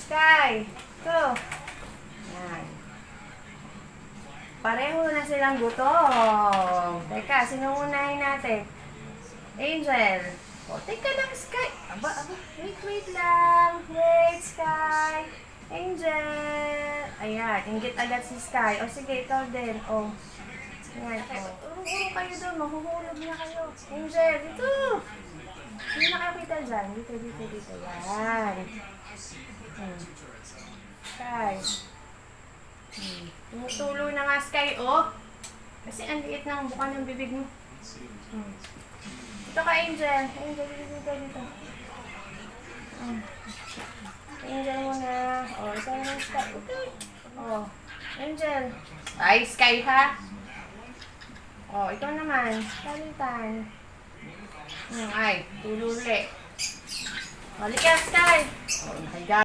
Sky. Ito. Yan. Pareho na silang gutom. Teka, sino unahin natin? Angel. O, teka lang, Sky. Aba. Wait lang. Wait, Sky. Angel. Ayan, inggit agad si Sky. O, sige, ikaw din. O. Ayan, o. Urong-urong kayo doon. Mahuhulog na kayo. Angel, dito. Hindi na kayo kita dyan. Dito. Yan. Sky. Tumutulo na nga, Sky, oh. Kasi ang liit ng buka ng bibig mo. Ito ka, Angel. Angel, dito. Angel muna. Oh, isa naman, Sky. Okay. Oh, Angel. Ay, Sky, ha? Oh, ikaw naman. Palitan. Ay, tululi. Halika, Sky. Oh, my God.